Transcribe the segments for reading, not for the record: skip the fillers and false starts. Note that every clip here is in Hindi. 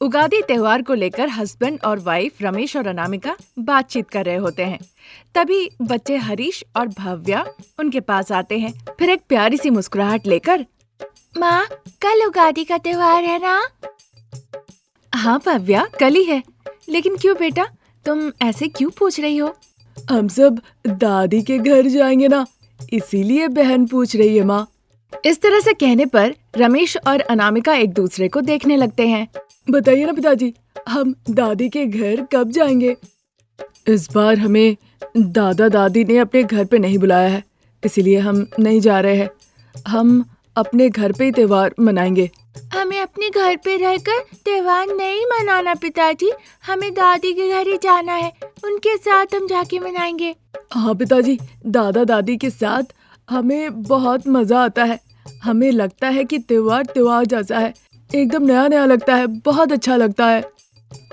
उगादी त्योहार को लेकर हस्बैंड और वाइफ रमेश और अनामिका बातचीत कर रहे होते हैं। तभी बच्चे हरीश और भव्या उनके पास आते हैं। फिर एक प्यारी सी मुस्कुराहट लेकर, माँ, कल उगादी का त्योहार है ना? हाँ भव्या, कल ही है। लेकिन क्यों बेटा, तुम ऐसे क्यों पूछ रही हो? हम सब दादी के घर जाएंगे ना, इसीलिए बहन पूछ रही है माँ। इस तरह से कहने पर रमेश और अनामिका एक दूसरे को देखने लगते हैं। बताइए ना पिताजी, हम दादी के घर कब जाएंगे? इस बार हमें दादा दादी ने अपने घर पे नहीं बुलाया है, इसीलिए हम नहीं जा रहे हैं। हम अपने घर पे ही त्योहार मनाएंगे। हमें अपने घर पे रहकर त्योहार नहीं मनाना पिताजी, हमें दादी के घर ही जाना है, उनके साथ हम जाके मनाएंगे। हाँ पिताजी, दादा दादी के साथ हमें बहुत मजा आता है। हमें लगता है कि त्योहार जैसा है, एकदम नया नया लगता है, बहुत अच्छा लगता है।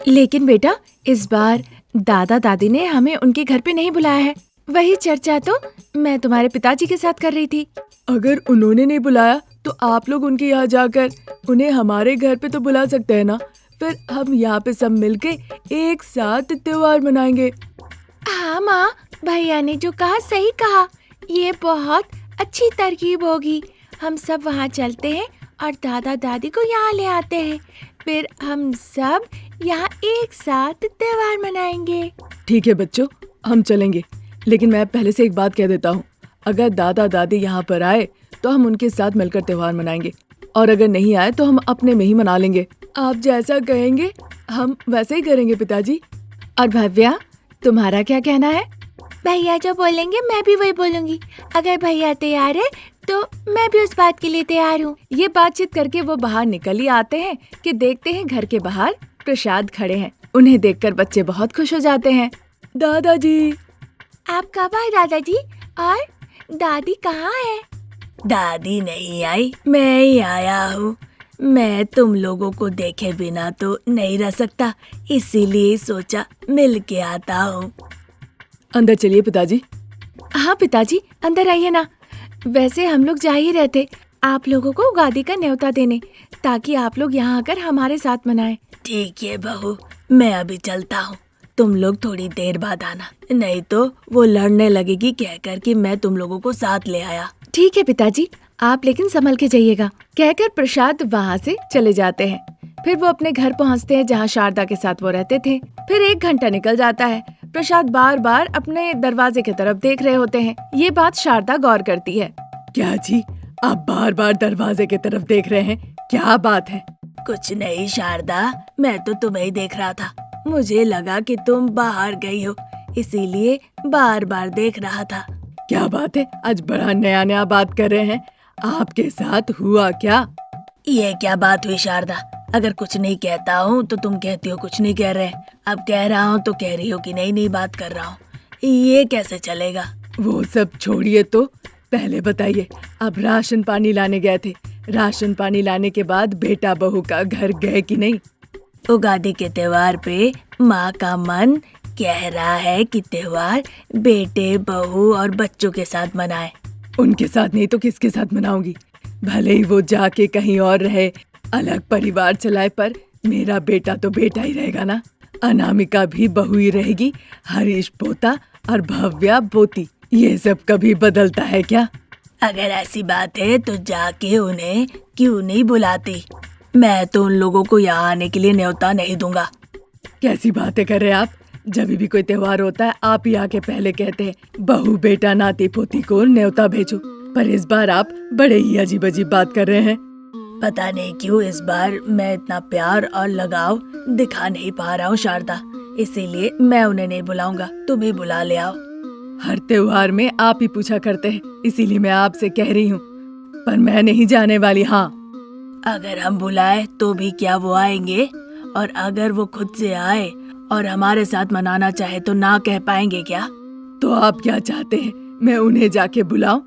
लेकिन बेटा, इस बार दादा दादी ने हमें उनके घर पे नहीं बुलाया है। वही चर्चा तो मैं तुम्हारे पिताजी के साथ कर रही थी। अगर उन्होंने नहीं बुलाया तो आप लोग उनके यहाँ जाकर उन्हें हमारे घर पे तो बुला सकते हैं ना। फिर हम यहाँ पे सब मिलके एक साथ त्योहार मनाएंगे। हाँ माँ, भैया ने जो कहा सही कहा, ये बहुत अच्छी तरकीब होगी। हम सब वहाँ चलते हैं और दादा दादी को यहाँ ले आते हैं, फिर हम सब यहाँ एक साथ त्योहार मनाएंगे। ठीक है बच्चों, हम चलेंगे, लेकिन मैं पहले से एक बात कह देता हूँ। अगर दादा दादी यहाँ पर आए तो हम उनके साथ मिलकर त्योहार मनाएंगे, और अगर नहीं आए तो हम अपने में ही मना लेंगे। आप जैसा कहेंगे हम वैसे ही करेंगे पिताजी। और भव्या, तुम्हारा क्या कहना है? भैया जो बोलेंगे मैं भी वही बोलूंगी। अगर भैया तैयार है तो मैं भी उस बात के लिए तैयार हूँ। ये बातचीत करके वो बाहर निकल ही आते हैं कि देखते हैं घर के बाहर प्रसाद खड़े हैं। उन्हें देखकर बच्चे बहुत खुश हो जाते हैं। दादाजी! आप कब आए दादाजी? और दादी कहाँ है? दादी नहीं आई, मैं ही आया हूँ। मैं तुम लोगों को देखे बिना तो नहीं रह सकता, इसीलिए सोचा मिल के आता हूँ। अंदर चलिए पिताजी। हाँ पिताजी, अंदर आइए ना। वैसे हम लोग जा ही रहे थे आप लोगों को उगादी का न्योता देने, ताकि आप लोग यहाँ आकर हमारे साथ मनाएं। ठीक है बहू, मैं अभी चलता हूँ, तुम लोग थोड़ी देर बाद आना, नहीं तो वो लड़ने लगेगी कहकर कि मैं तुम लोगों को साथ ले आया। ठीक है पिताजी, आप लेकिन संभल के जाइएगा, कहकर प्रसाद वहाँ से चले जाते हैं। फिर वो अपने घर पहुँचते हैं जहाँ शारदा के साथ वो रहते थे। फिर 1 घंटा निकल जाता है। प्रसाद बार बार अपने दरवाजे की तरफ देख रहे होते हैं। ये बात शारदा गौर करती है। क्या जी, आप बार बार दरवाजे की तरफ देख रहे हैं, क्या बात है? कुछ नहीं शारदा, मैं तो तुम्हें ही देख रहा था। मुझे लगा कि तुम बाहर गई हो, इसीलिए बार बार देख रहा था। क्या बात है, आज बड़ा नया नया बात कर रहे हैं। आपके साथ हुआ क्या? ये क्या बात हुई शारदा? अगर कुछ नहीं कहता हूँ तो तुम कहती हो कुछ नहीं कह रहे। अब कह रहा हूँ तो कह रही हो कि नई नई बात कर रहा हूँ, ये कैसे चलेगा? वो सब छोड़िए, तो पहले बताइए, आप राशन पानी लाने गए थे। राशन पानी लाने के बाद बेटा बहू का घर गए कि नहीं? उगादी के त्योहार पे माँ का मन कह रहा है कि त्योहार बेटे बहू और बच्चों के साथ मनाए। उनके साथ नहीं तो किसके साथ मनाऊंगी? भले ही वो जाके कहीं और रहे, अलग परिवार चलाए, पर मेरा बेटा तो बेटा ही रहेगा ना। अनामिका भी बहू ही रहेगी, हरीश पोता और भव्या पोती। ये सब कभी बदलता है क्या? अगर ऐसी बात है तो जाके उन्हें क्यों नहीं बुलाती? मैं तो उन लोगों को यहाँ आने के लिए न्योता नहीं दूंगा। कैसी बातें कर रहे हैं आप? जब भी कोई त्योहार होता है आप ही आके पहले कहते हैं बहू बेटा नाती पोती को न्योता भेजो, पर इस बार आप बड़े ही अजीब अजीब बात कर रहे हैं। पता नहीं क्यों इस बार मैं इतना प्यार और लगाव दिखा नहीं पा रहा हूँ शारदा, इसीलिए मैं उन्हें नहीं बुलाऊंगा, तुम ही बुला ले आओ। हर त्योहार में आप ही पूछा करते हैं, इसीलिए मैं आपसे कह रही हूँ, पर मैं नहीं जाने वाली। हाँ, अगर हम बुलाए तो भी क्या वो आएंगे? और अगर वो खुद से आए और हमारे साथ मनाना चाहे तो ना कह पाएंगे क्या? तो आप क्या चाहते हैं, मैं उन्हें जाके बुलाऊं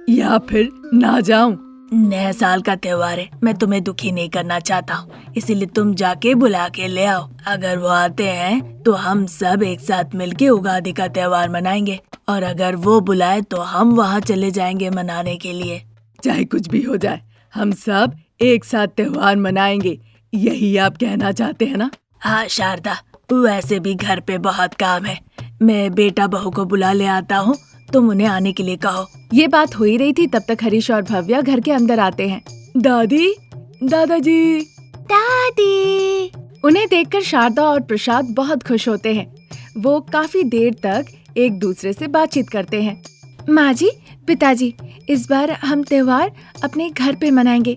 या फिर ना जाऊं? नए साल का त्योहार है, मैं तुम्हें दुखी नहीं करना चाहता हूँ, इसीलिए तुम जाके बुला के ले आओ। अगर वो आते हैं तो हम सब एक साथ मिलके उगादी का त्योहार मनाएंगे, और अगर वो बुलाए तो हम वहाँ चले जाएंगे मनाने के लिए। चाहे कुछ भी हो जाए, हम सब एक साथ त्योहार मनाएंगे, यही आप कहना चाहते हैं ना? हाँ शारदा, वैसे भी घर पे बहुत काम है। मैं बेटा बहू को बुला ले आता हूँ, तुम उन्हें आने के लिए कहो। ये बात हो ही रही थी तब तक हरीश और भव्या घर के अंदर आते हैं। दादी, दादाजी। दादी। उन्हें देखकर शारदा और प्रसाद बहुत खुश होते हैं। वो काफी देर तक एक दूसरे से बातचीत करते हैं। माँ जी, पिताजी, इस बार हम त्योहार अपने घर पे मनाएंगे।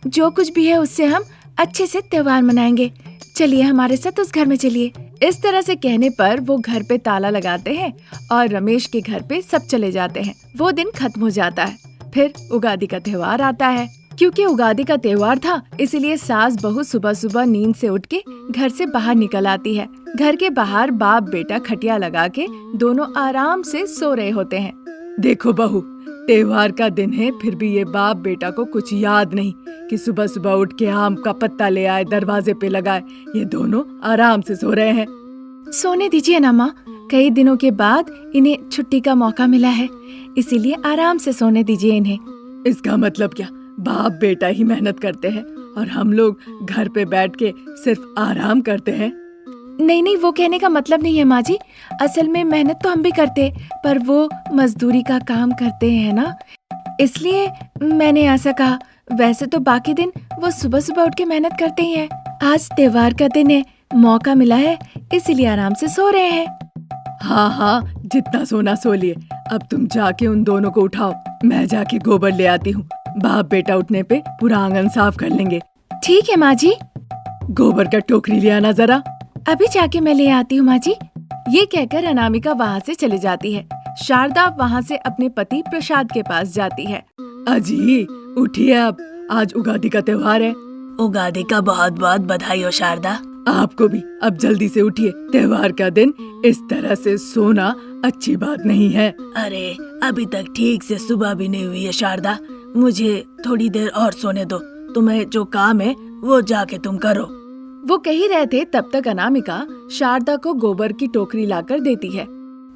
जो कुछ भी है उससे हम अच्छे से त्योहार मनाएंगे। चलिए हमारे साथ उस घर में चलिए। इस तरह से कहने पर वो घर पे ताला लगाते हैं और रमेश के घर पे सब चले जाते हैं। वो दिन खत्म हो जाता है। फिर उगादी का त्योहार आता है। क्योंकि उगादी का त्योहार था, इसलिए सास बहू सुबह सुबह नींद से उठ के घर से बाहर निकल आती है। घर के बाहर बाप बेटा खटिया लगा के दोनों आराम से सो रहे होते हैं। देखो बहू, त्योहार का दिन है, फिर भी ये बाप बेटा को कुछ याद नहीं कि सुबह सुबह उठ के आम का पत्ता ले आए, दरवाजे पे लगाए। ये दोनों आराम से सो रहे हैं। सोने दीजिए ना माँ, कई दिनों के बाद इन्हें छुट्टी का मौका मिला है, इसीलिए आराम से सोने दीजिए इन्हें। इसका मतलब क्या? बाप बेटा ही मेहनत करते हैं और हम लोग घर पे बैठ के सिर्फ आराम करते हैं? नहीं, वो कहने का मतलब नहीं है माँ जी। असल में मेहनत तो हम भी करते, पर वो मजदूरी का काम करते हैं ना, इसलिए मैंने ऐसा कहा। वैसे तो बाकी दिन वो सुबह सुबह उठ के मेहनत करते ही हैं। आज त्योहार का दिन है, मौका मिला है, इसीलिए आराम से सो रहे हैं। हाँ, जितना सोना सो लिए। अब तुम जाके उन दोनों को उठाओ, मैं जाके गोबर ले आती हूँ। बाप बेटा उठने पे पूरा आंगन साफ कर लेंगे। ठीक है माँ जी। गोबर का टोकरी ले आना जरा। अभी जाके मैं ले आती हूँ माँ जी। ये कहकर अनामिका वहाँ से चली जाती है। शारदा वहाँ से अपने पति प्रसाद के पास जाती है। अजी उठिए, अब आज उगादी का त्योहार है। उगादी का बहुत बहुत बधाई हो शारदा। आपको भी। अब जल्दी से उठिए, त्योहार का दिन इस तरह से सोना अच्छी बात नहीं है। अरे अभी तक ठीक से सुबह भी नहीं हुई है शारदा, मुझे थोड़ी देर और सोने दो। तुम्हें जो काम है वो जाके तुम करो। वो कह ही रहे थे तब तक अनामिका शारदा को गोबर की टोकरी लाकर देती है।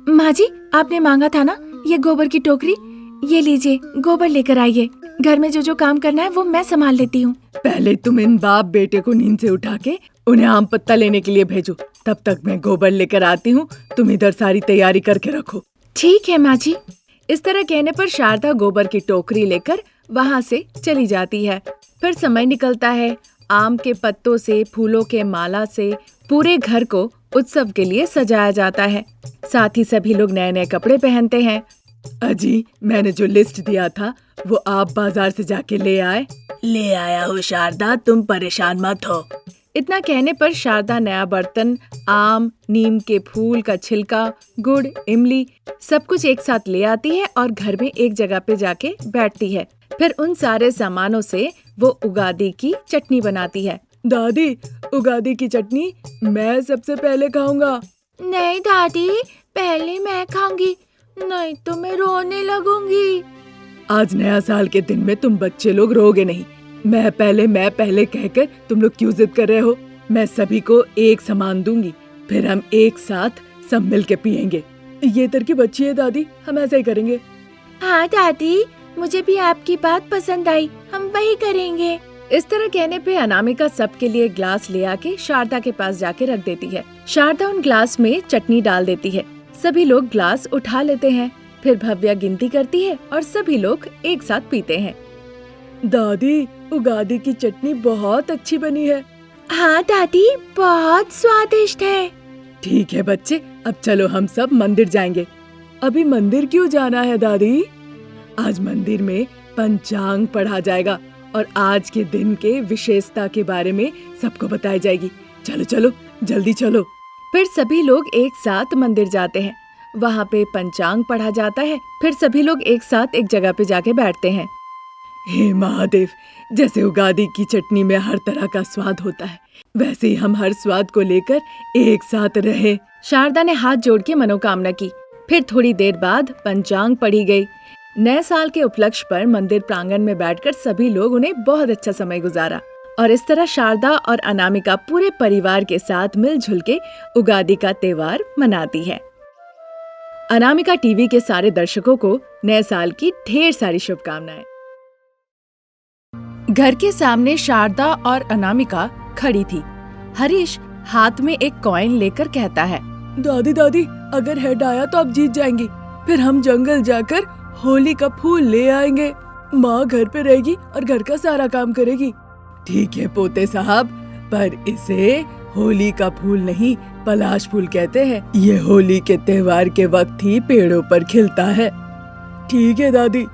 माँ जी, आपने मांगा था ना ये गोबर की टोकरी, ये लीजिए, गोबर लेकर आइए। घर में जो काम करना है वो मैं संभाल लेती हूँ। पहले तुम इन बाप बेटे को नींद से उठा के उन्हें आम पत्ता लेने के लिए भेजो, तब तक मैं गोबर लेकर आती हूँ। तुम इधर सारी तैयारी करके रखो। ठीक है माँ जी। इस तरह कहने पर शारदा गोबर की टोकरी लेकर वहाँ से चली जाती है। फिर समय निकलता है। आम के पत्तों से, फूलों के माला से पूरे घर को उत्सव के लिए सजाया जाता है। साथ ही सभी लोग नए नए कपड़े पहनते हैं। अजी, मैंने जो लिस्ट दिया था वो आप बाजार से जाके ले आए? ले आया हूँ शारदा, तुम परेशान मत हो। इतना कहने पर शारदा नया बर्तन, आम, नीम के फूल का छिलका, गुड़, इमली सब कुछ एक साथ ले आती है और घर में एक जगह पे जाके बैठती है। फिर उन सारे सामानों से वो उगादी की चटनी बनाती है। दादी, उगादी की चटनी मैं सबसे पहले खाऊंगा। नहीं दादी, पहले मैं खाऊंगी, नहीं तो मैं रोने लगूंगी। आज नया साल के दिन में तुम बच्चे लोग रोगे नहीं। मैं पहले कहकर तुम लोग क्यों जिद कर रहे हो? मैं सभी को एक सामान दूंगी, फिर हम एक साथ सब मिल के पियेंगे। ये तरकीब अच्छी है दादी, हम ऐसा ही करेंगे। हाँ दादी, मुझे भी आपकी बात पसंद आई, हम वही करेंगे। इस तरह कहने पे अनामिका सबके लिए ग्लास ले आके शारदा के पास जाके रख देती है। शारदा उन ग्लास में चटनी डाल देती है। सभी लोग ग्लास उठा लेते हैं। फिर भव्या गिनती करती है और सभी लोग एक साथ पीते हैं। दादी, उगादी की चटनी बहुत अच्छी बनी है। हाँ दादी, बहुत स्वादिष्ट है। ठीक है बच्चे, अब चलो हम सब मंदिर जाएंगे। अभी मंदिर क्यों जाना है दादी? आज मंदिर में पंचांग पढ़ा जाएगा और आज के दिन के विशेषता के बारे में सबको बताई जाएगी। चलो चलो, जल्दी चलो। फिर सभी लोग एक साथ मंदिर जाते हैं। वहाँ पे पंचांग पढ़ा जाता है। फिर सभी लोग एक साथ एक जगह पे जाके बैठते हैं। हे महादेव, जैसे उगादी की चटनी में हर तरह का स्वाद होता है, वैसे ही हम हर स्वाद को लेकर एक साथ रहे। शारदा ने हाथ जोड़ के मनोकामना की। फिर थोड़ी देर बाद पंचांग पढ़ी गई। नए साल के उपलक्ष्य पर मंदिर प्रांगण में बैठकर सभी लोग उन्हें बहुत अच्छा समय गुजारा और इस तरह शारदा और अनामिका पूरे परिवार के साथ मिलजुल के उगादी का त्योहार मनाती है। अनामिका टीवी के सारे दर्शकों को नए साल की ढेर सारी शुभकामनाएं। घर के सामने शारदा और अनामिका खड़ी थी। हरीश हाथ में एक कॉइन लेकर कहता है, दादी दादी, अगर हेड आया तो आप जीत जाएंगी। फिर हम जंगल जाकर होली का फूल ले आएंगे। माँ घर पे रहेगी और घर का सारा काम करेगी। ठीक है पोते साहब, पर इसे होली का फूल नहीं पलाश फूल कहते हैं। ये होली के त्योहार के वक्त ही पेड़ों पर खिलता है। ठीक है दादी,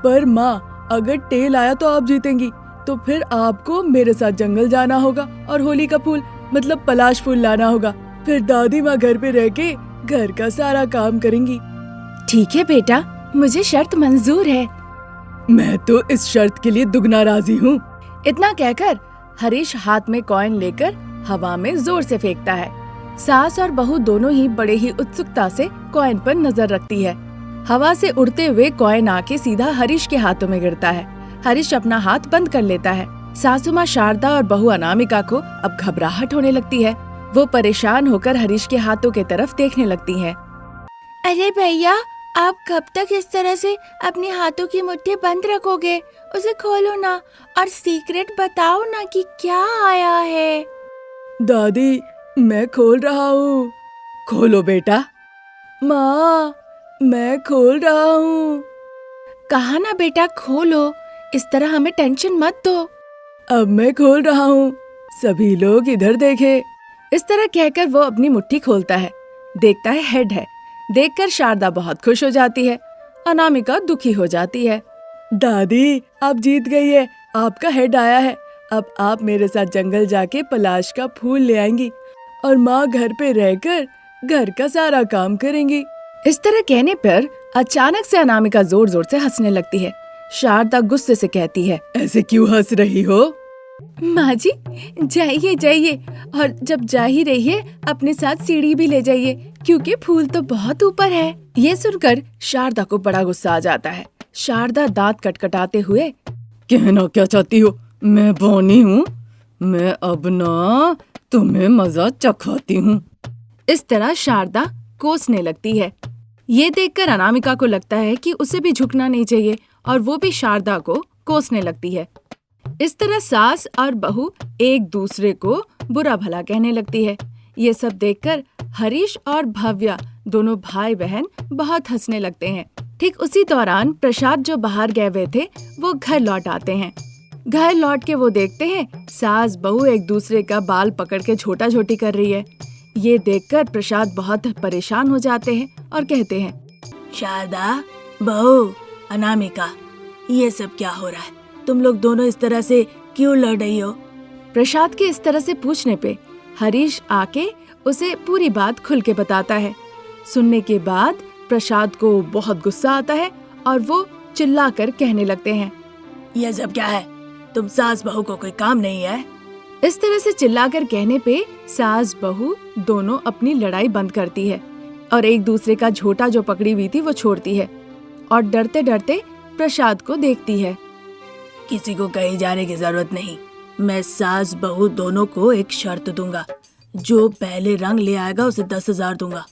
पर माँ अगर टेल आया तो आप जीतेंगी, तो फिर आपको मेरे साथ जंगल जाना होगा और होली का फूल मतलब पलाश फूल लाना होगा। फिर दादी माँ घर पे रह के घर का सारा काम करेंगी। ठीक है बेटा, मुझे शर्त मंजूर है। मैं तो इस शर्त के लिए दुगना राजी हूँ। इतना कहकर हरीश हाथ में कॉइन लेकर हवा में जोर से फेंकता है। सास और बहू दोनों ही बड़े ही उत्सुकता से कॉइन पर नजर रखती है। हवा से उड़ते हुए कॉइन आके सीधा हरीश के हाथों में गिरता है। हरीश अपना हाथ बंद कर लेता है। सासू माँ शारदा और बहू अनामिका को अब घबराहट होने लगती है। वो परेशान होकर हरीश के हाथों के तरफ देखने लगती है। अरे भैया, आप कब तक इस तरह से अपने हाथों की मुट्ठी बंद रखोगे? उसे खोलो ना और सीक्रेट बताओ ना कि क्या आया है। दादी, मैं खोल रहा हूँ। खोलो बेटा। माँ, मैं खोल रहा हूँ। कहा ना बेटा, खोलो। इस तरह हमें टेंशन मत दो। अब मैं खोल रहा हूँ, सभी लोग इधर देखे। इस तरह कहकर वो अपनी मुट्ठी खोलता है। देखता है हेड है। देखकर शारदा बहुत खुश हो जाती है। अनामिका दुखी हो जाती है। दादी, आप जीत गई है, आपका हेड आया है। अब आप मेरे साथ जंगल जाके पलाश का फूल ले आएंगी और माँ घर पे रहकर घर का सारा काम करेंगी। इस तरह कहने पर अचानक से अनामिका जोर जोर से हंसने लगती है। शारदा गुस्से से कहती है, ऐसे क्यों हंस रही हो? माँ जी, जाइए जाइए, और जब जा ही रही है अपने साथ सीढ़ी भी ले जाइए, क्योंकि फूल तो बहुत ऊपर है। ये सुनकर शारदा को बड़ा गुस्सा आ जाता है। शारदा दांत कटकटाते हुए, कहना क्या चाहती हो? मैं बोनी हूँ, मैं अब ना तुम्हें मजा चखाती हूँ। इस तरह शारदा कोसने लगती है। ये देखकर अनामिका को लगता है कि उसे भी झुकना नहीं चाहिए और वो भी शारदा को कोसने लगती है। इस तरह सास और बहू एक दूसरे को बुरा भला कहने लगती है। ये सब देखकर हरीश और भव्या दोनों भाई बहन बहुत हंसने लगते हैं। ठीक उसी दौरान प्रसाद जो बाहर गए हुए थे वो घर लौट आते हैं। घर लौट के वो देखते हैं सास बहू एक दूसरे का बाल पकड़ के छोटा छोटी कर रही है। ये देखकर प्रसाद बहुत परेशान हो जाते हैं और कहते हैं, शारदा, बहू, अनामिका, ये सब क्या हो रहा है? तुम लोग दोनों इस तरह से क्यों लड़ रही हो? प्रसाद के इस तरह से पूछने पे हरीश आके उसे पूरी बात खुल के बताता है। सुनने के बाद प्रसाद को बहुत गुस्सा आता है और वो चिल्लाकर कहने लगते हैं, ये सब क्या है? तुम सास बहू को कोई काम नहीं है? इस तरह से चिल्लाकर कहने पे सास बहू दोनों अपनी लड़ाई बंद करती है और एक दूसरे का झोटा जो पकड़ी हुई थी वो छोड़ती है और डरते डरते प्रसाद को देखती है। किसी को कहीं जाने की जरूरत नहीं। मैं सास बहू दोनों को एक शर्त दूंगा। जो पहले रंग ले आएगा उसे 10,000 दूंगा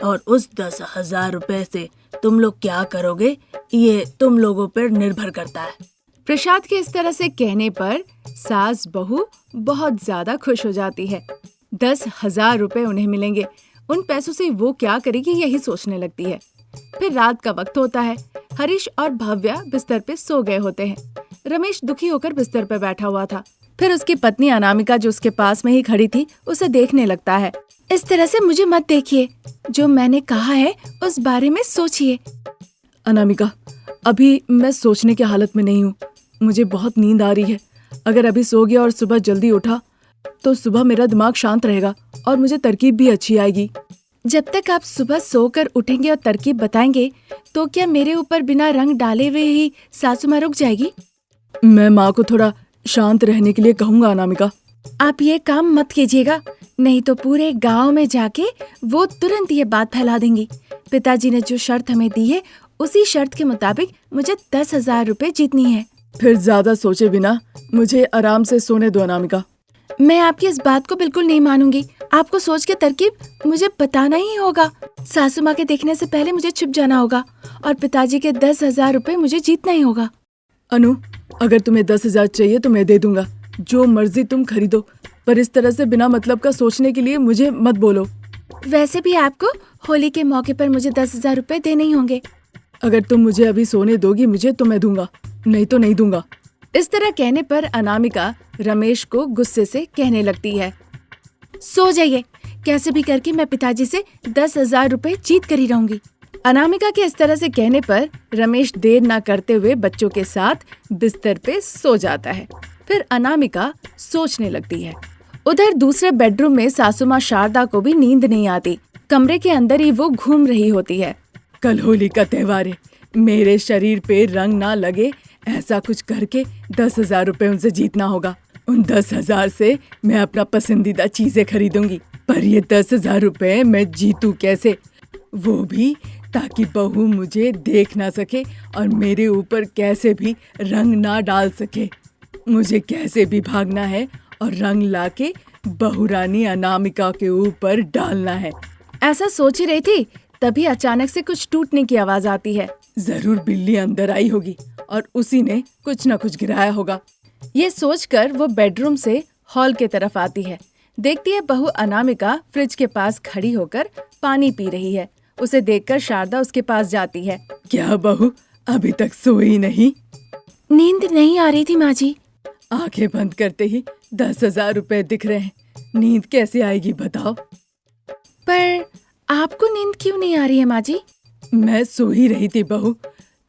और उस 10,000 रुपए से तुम लोग क्या करोगे ये तुम लोगों पर निर्भर करता है। प्रसाद के इस तरह से कहने पर सास बहू बहुत ज्यादा खुश हो जाती है। 10,000 रुपए उन्हें मिलेंगे। उन पैसों से वो क्या करेगी यही सोचने लगती है। फिर रात का वक्त होता है। हरीश और भव्या बिस्तर पे सो गए होते हैं। रमेश दुखी होकर बिस्तर पे बैठा हुआ था। फिर उसकी पत्नी अनामिका जो उसके पास में ही खड़ी थी उसे देखने लगता है। इस तरह से मुझे मत देखिए, जो मैंने कहा है उस बारे में सोचिए। अनामिका, अभी मैं सोचने की हालत में नहीं हूँ। मुझे बहुत नींद आ रही है। अगर अभी सो गया और सुबह जल्दी उठा तो सुबह मेरा दिमाग शांत रहेगा और मुझे तरकीब भी अच्छी आएगी। जब तक आप सुबह सोकर उठेंगे और तरकीब बताएंगे तो क्या मेरे ऊपर बिना रंग डाले हुए ही सासू माँ रुक जाएगी? मैं माँ को थोड़ा शांत रहने के लिए कहूँगा अनामिका। आप ये काम मत कीजिएगा, नहीं तो पूरे गांव में जाके वो तुरंत ये बात फैला देंगी। पिताजी ने जो शर्त हमें दी है उसी शर्त के मुताबिक मुझे 10,000 रुपए जीतनी है। फिर ज्यादा सोचे बिना मुझे आराम से सोने दो अनामिका। मैं आपकी इस बात को बिल्कुल नहीं मानूंगी। आपको सोच के तरकीब मुझे बताना ही होगा। सासू माँ के देखने से पहले मुझे छुप जाना होगा और पिताजी के 10,000 रुपए मुझे जीतना ही होगा। अनु, अगर तुम्हें 10,000 चाहिए तो मैं दे दूंगा। जो मर्जी तुम खरीदो, पर इस तरह से बिना मतलब का सोचने के लिए मुझे मत बोलो। वैसे भी आपको होली के मौके पर मुझे 10,000 रुपए देने ही होंगे। अगर तुम मुझे अभी सोने दोगी मुझे तो मैं दूंगा, नहीं तो नहीं दूंगा। इस तरह कहने पर अनामिका रमेश को गुस्से से कहने लगती है, सो जाइए, कैसे भी करके मैं पिताजी से 10,000 रुपए जीत कर ही रहूंगी। अनामिका के इस तरह से कहने पर रमेश देर ना करते हुए बच्चों के साथ बिस्तर पे सो जाता है। फिर अनामिका सोचने लगती है। उधर दूसरे बेडरूम में सासू माँ शारदा को भी नींद नहीं आती। कमरे के अंदर ही वो घूम रही होती है। कल होली का त्योहार है, मेरे शरीर पे रंग ना लगे ऐसा कुछ करके 10,000 रुपए उनसे जीतना होगा। उन 10,000 से मैं अपना पसंदीदा चीजें खरीदूंगी, पर ये 10,000 रुपए मैं जीतू कैसे, वो भी ताकि बहू मुझे देख ना सके और मेरे ऊपर कैसे भी रंग ना डाल सके। मुझे कैसे भी भागना है और रंग लाके बहू रानी अनामिका के ऊपर डालना है। ऐसा सोच ही रही थी, तभी अचानक से कुछ टूटने की आवाज आती है। जरूर बिल्ली अंदर आई होगी और उसी ने कुछ न कुछ गिराया होगा। ये सोचकर वो बेडरूम से हॉल के तरफ आती है। देखती है बहू अनामिका फ्रिज के पास खड़ी होकर पानी पी रही है। उसे देखकर शारदा उसके पास जाती है। क्या बहू अभी तक सोई नहीं? नींद नहीं आ रही थी माँ जी। आंखें बंद करते ही 10,000 रुपए दिख रहे हैं, नींद कैसे आएगी बताओ? पर आपको नींद क्यों नहीं आ रही है माँ जी? मैं सो ही रही थी बहू,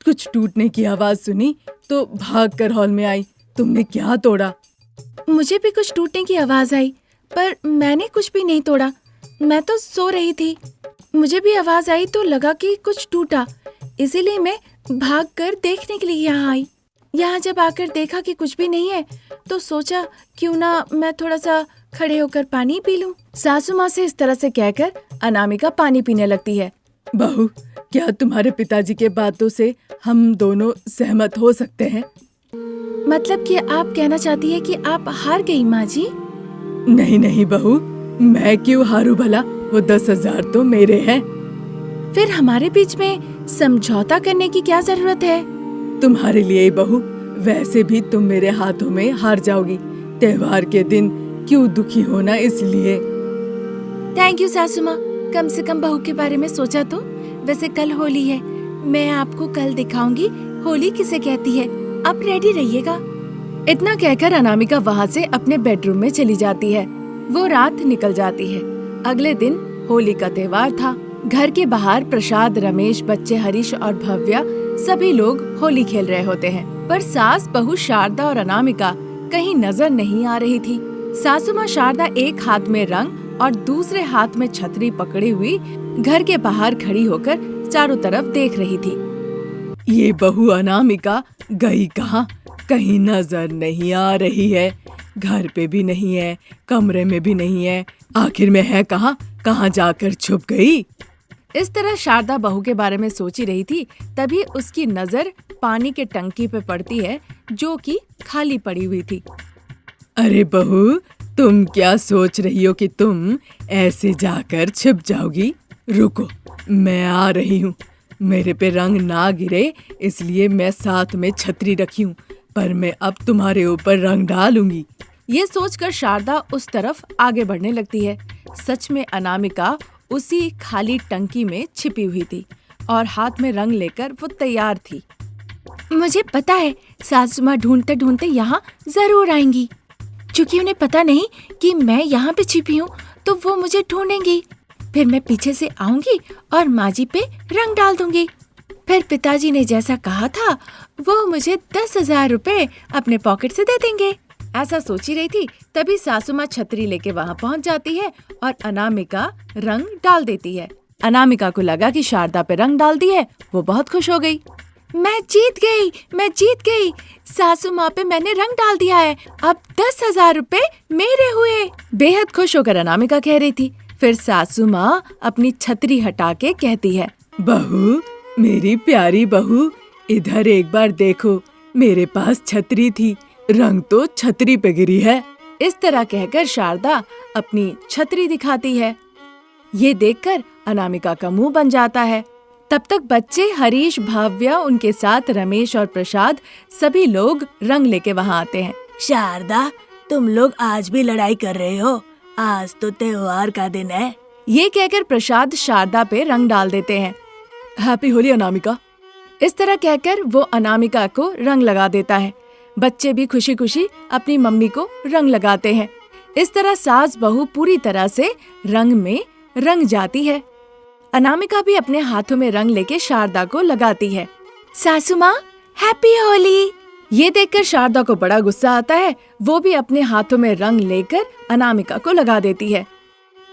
कुछ टूटने की आवाज सुनी तो भाग कर हॉल में आई। तुमने क्या तोड़ा? मुझे भी कुछ टूटने की आवाज आई, पर मैंने कुछ भी नहीं तोड़ा। मैं तो सो रही थी। मुझे भी आवाज आई तो लगा कि कुछ टूटा, इसीलिए मैं भागकर देखने के लिए यहाँ आई। यहाँ जब आकर देखा कि कुछ भी नहीं है तो सोचा क्यों ना मैं थोड़ा सा खड़े होकर पानी पी लूं। सासू माँ से इस तरह से कहकर अनामिका पानी पीने लगती है। बहू, क्या तुम्हारे पिताजी के बातों से हम दोनों सहमत हो सकते हैं? मतलब कि आप कहना चाहती है कि आप हार गई माँ जी? नहीं नहीं बहू, मैं क्यों हारूं भला, वो 10,000 तो मेरे हैं। फिर हमारे बीच में समझौता करने की क्या जरूरत है? तुम्हारे लिए ही बहू, वैसे भी तुम मेरे हाथों में हार जाओगी। त्योहार के दिन क्यों दुखी होना, इसलिए। थैंक यू सासू माँ, कम से कम बहू के बारे में सोचा तो। वैसे कल होली है, मैं आपको कल दिखाऊंगी होली किसे कहती है। आप रेडी रहिएगा। इतना कहकर अनामिका वहाँ से अपने बेडरूम में चली जाती है। वो रात निकल जाती है। अगले दिन होली का त्योहार था। घर के बाहर प्रसाद, रमेश, बच्चे हरीश और भव्या सभी लोग होली खेल रहे होते हैं, पर सास बहू शारदा और अनामिका कहीं नजर नहीं आ रही थी। सासू माँ शारदा एक हाथ में रंग और दूसरे हाथ में छतरी पकड़ी हुई घर के बाहर खड़ी होकर चारों तरफ देख रही थी। ये बहू अनामिका गई कहाँ? कहीं नजर नहीं आ रही है। घर पे भी नहीं है, कमरे में भी नहीं है, आखिर में है कहाँ? कहाँ जाकर छुप गई? इस तरह शारदा बहू के बारे में सोच ही रही थी, तभी उसकी नजर पानी के टंकी पे पड़ती है जो कि खाली पड़ी हुई थी। अरे बहू, तुम क्या सोच रही हो कि तुम ऐसे जाकर छिप जाओगी? रुको, मैं आ रही हूँ। मेरे पे रंग ना गिरे इसलिए मैं साथ में छतरी रखी हूँ, पर मैं अब तुम्हारे ऊपर रंग डालूंगी। ये सोचकर शारदा उस तरफ आगे बढ़ने लगती है। सच में अनामिका उसी खाली टंकी में छिपी हुई थी और हाथ में रंग लेकर वो तैयार थी। मुझे पता है सासू माँ ढूंढते ढूंढते यहाँ जरूर आएंगी। क्योंकि उन्हें पता नहीं कि मैं यहाँ पे छिपी हूँ तो वो मुझे ढूंढेंगी। फिर मैं पीछे से आऊंगी और माँ जी पे रंग डाल दूंगी। फिर पिताजी ने जैसा कहा था वो मुझे 10,000 रुपए अपने पॉकेट से दे देंगे। ऐसा सोच ही रही थी, तभी सासू माँ छतरी लेके वहाँ पहुँच जाती है और अनामिका रंग डाल देती है। अनामिका को लगा कि शारदा पे रंग डाल दी है। वो बहुत खुश हो गई। मैं जीत गई। सासू माँ पे मैंने रंग डाल दिया है। अब 10,000 रुपए मेरे हुए। बेहद खुश होकर अनामिका कह रही थी। फिर सासू माँ अपनी छतरी हटा के कहती है, बहू, मेरी प्यारी बहू, इधर एक बार देखो, मेरे पास छतरी थी, रंग तो छतरी पे गिरी है। इस तरह कहकर शारदा अपनी छतरी दिखाती है। ये देखकर अनामिका का मुंह बन जाता है। तब तक बच्चे हरीश, भव्या, उनके साथ रमेश और प्रसाद सभी लोग रंग लेके वहाँ आते हैं। शारदा, तुम लोग आज भी लड़ाई कर रहे हो? आज तो त्योहार का दिन है। ये कहकर प्रसाद शारदा पे रंग डाल देते हैं। हैप्पी होली अनामिका। इस तरह कहकर वो अनामिका को रंग लगा देता है। बच्चे भी खुशी खुशी अपनी मम्मी को रंग लगाते हैं। इस तरह सास बहू पूरी तरह से रंग में रंग जाती है। अनामिका भी अपने हाथों में रंग लेके शारदा को लगाती है। सासू माँ, हैप्पी होली। ये देखकर शारदा को बड़ा गुस्सा आता है। वो भी अपने हाथों में रंग लेकर अनामिका को लगा देती है।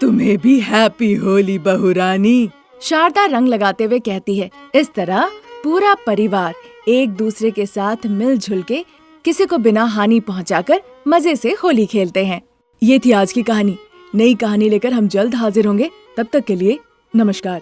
तुम्हें भी हैप्पी होली बहू रानी। शारदा रंग लगाते हुए कहती है। इस तरह पूरा परिवार एक दूसरे के साथ मिलजुल के किसी को बिना हानि पहुंचाकर मजे से होली खेलते हैं। ये थी आज की कहानी। नई कहानी लेकर हम जल्द हाजिर होंगे। तब तक के लिए नमस्कार।